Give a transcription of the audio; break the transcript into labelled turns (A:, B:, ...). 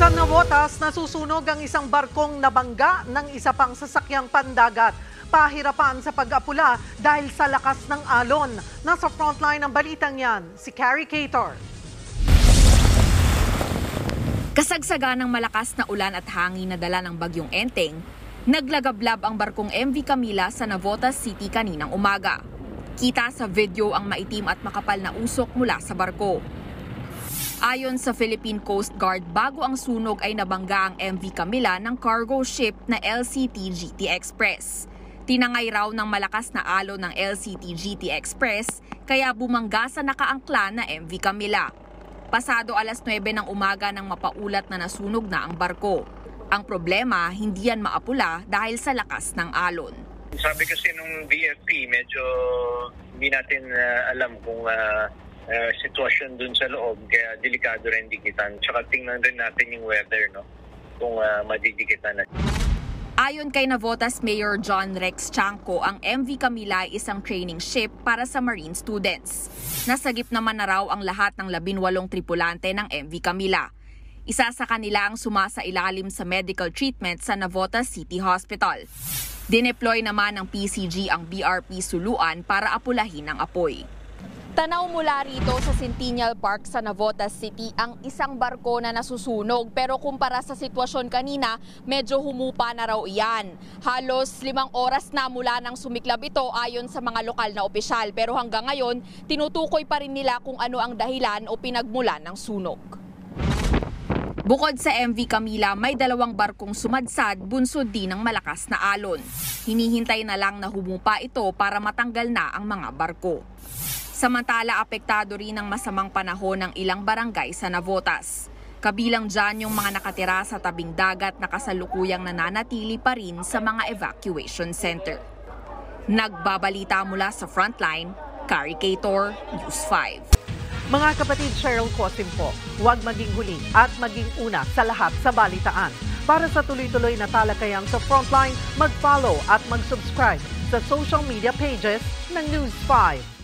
A: Sa Navotas, nasusunog ang isang barkong nabangga ng isa pang sasakyang pandagat. Pahirapan sa pag-apula dahil sa lakas ng alon. Nasa frontline ng balitang yan, si Carrie Cator.
B: Kasagsaga ng malakas na ulan at hangin na dala ng bagyong Enteng, naglagablab ang barkong MV Camila sa Navotas City kaninang umaga. Kita sa video ang maitim at makapal na usok mula sa barko. Ayon sa Philippine Coast Guard, bago ang sunog ay nabangga ang MV Camila ng cargo ship na LCT GT Express. Tinangay raw ng malakas na alon ng LCT GT Express kaya bumangga sa nakaangkla na MV Camila. Pasado alas 9 ng umaga nang mapaulat na nasunog na ang barko. Ang problema, hindi yan maapula dahil sa lakas ng alon.
C: Sabi kasi nung BFP, medyo hindi natin alam kung sitwasyon dun sa loob, kaya delikado rin dikitan. Tsaka tingnan rin natin yung weather, no? Kung madidikitan na.
B: Ayon kay Navotas Mayor John Rex Chanco, ang MV Camila ay isang training ship para sa marine students. Nasagip naman na raw ang lahat ng 18 tripulante ng MV Camila. Isa sa kanila ang sumasailalim sa medical treatment sa Navotas City Hospital. Dineploy naman ng PCG ang BRP Suluan para apulahin ang apoy. Tanaw mula rito sa Centennial Park sa Navotas City ang isang barko na nasusunog, pero kumpara sa sitwasyon kanina, medyo humupa na raw iyan. Halos 5 oras na mula nang sumiklab ito ayon sa mga lokal na opisyal, pero hanggang ngayon tinutukoy pa rin nila kung ano ang dahilan o pinagmulan ng sunog. Bukod sa MV Camila, may 2 barkong sumadsad, bunsod din ng malakas na alon. Hinihintay na lang na humupa ito para matanggal na ang mga barko. Samantala, apektado rin ng masamang panahon ng ilang barangay sa Navotas. Kabilang dyan yung mga nakatira sa tabing dagat na kasalukuyang nananatili pa rin sa mga evacuation center. Nagbabalita mula sa Frontline, Carrie Cator, News 5.
A: Mga kapatid, Cheryl Cosim po, huwag maging huli at maging una sa lahat sa balitaan. Para sa tuloy-tuloy na talakayan sa Frontline, mag-follow at mag-subscribe sa social media pages ng News 5.